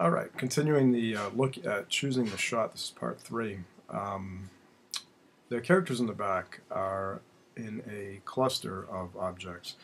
All right, continuing the look at choosing the shot. This is part 3. The characters in the back are in a cluster of objects.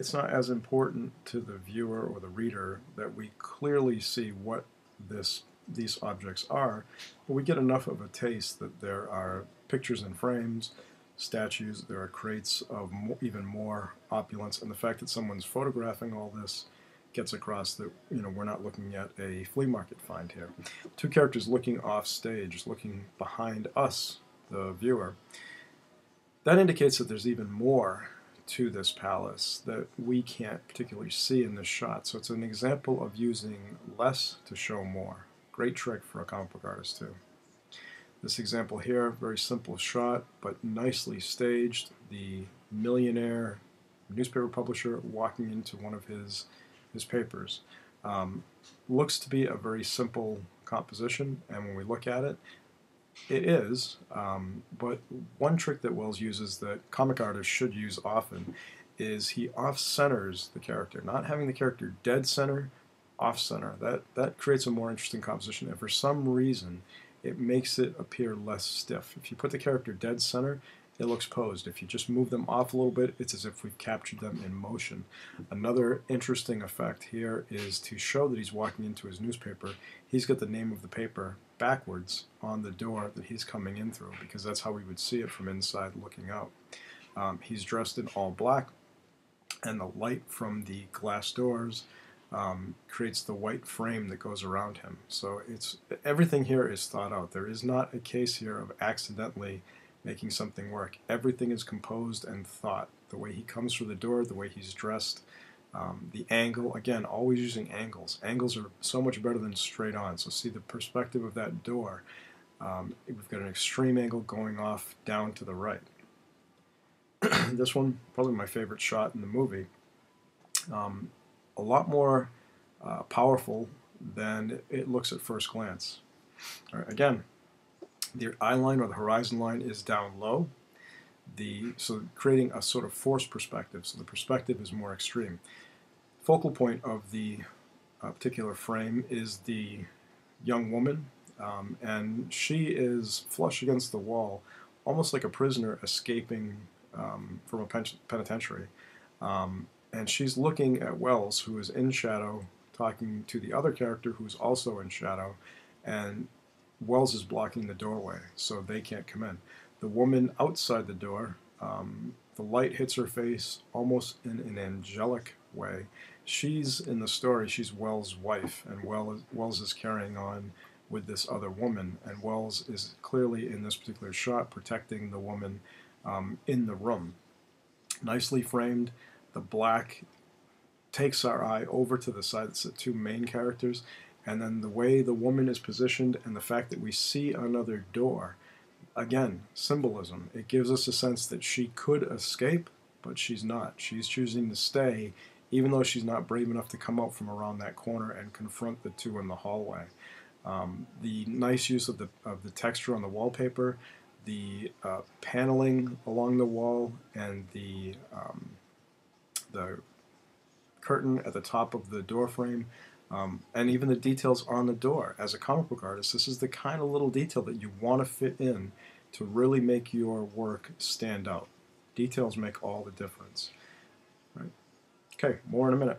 It's not as important to the viewer or the reader that we clearly see what these objects are, but we get enough of a taste that there are pictures in frames, statues, there are crates of even more opulence, and the fact that someone's photographing all this gets across that we're not looking at a flea market find here. Two characters looking off stage, looking behind us, the viewer. That indicates that there's even more to this palace that we can't particularly see in this shot. So it's an example of using less to show more. Great trick for a comic book artist too. This example here, very simple shot, but nicely staged. The millionaire newspaper publisher walking into one of his papers. Looks to be a very simple composition, and when we look at it, it is, but one trick that Wells uses that comic artists should use often is he off-centers the character, not having the character dead center, off-center. That creates a more interesting composition, and for some reason it makes it appear less stiff. If you put the character dead center, it looks posed. If you just move them off a little bit, it's as if we've captured them in motion. Another interesting effect here is to show that he's walking into his newspaper. He's got the name of the paper backwards on the door that he's coming in through, because that's how we would see it from inside looking out. He's dressed in all black, and the light from the glass doors creates the white frame that goes around him. So everything here is thought out. There is not a case here of accidentally making something work. Everything is composed and thought. The way he comes through the door, the way he's dressed, the angle, again, always using angles. Angles are so much better than straight on. So see the perspective of that door. We've got an extreme angle going off down to the right. This one, probably my favorite shot in the movie. A lot more powerful than it looks at first glance. All right, again, the eye line or the horizon line is down low, so creating a sort of forced perspective, so the perspective is more extreme. Focal point of the particular frame is the young woman, and she is flush against the wall, almost like a prisoner escaping from a penitentiary. And she's looking at Wells, who is in shadow, talking to the other character who's also in shadow, and Wells is blocking the doorway, so they can't come in. The woman outside the door, the light hits her face almost in an angelic way. She's, in the story, she's Wells' wife, and Wells is carrying on with this other woman, and Wells is clearly, in this particular shot, protecting the woman in the room. Nicely framed. The black takes our eye over to the side. It's the two main characters. And then the way the woman is positioned and the fact that we see another door, again, symbolism. It gives us a sense that she could escape, but she's not. She's choosing to stay, even though she's not brave enough to come out from around that corner and confront the two in the hallway. The nice use of the texture on the wallpaper, the paneling along the wall, and the curtain at the top of the door frame, and even the details on the door. As a comic book artist, this is the kind of little detail that you want to fit in to really make your work stand out. Details make all the difference. Right? Okay, more in a minute.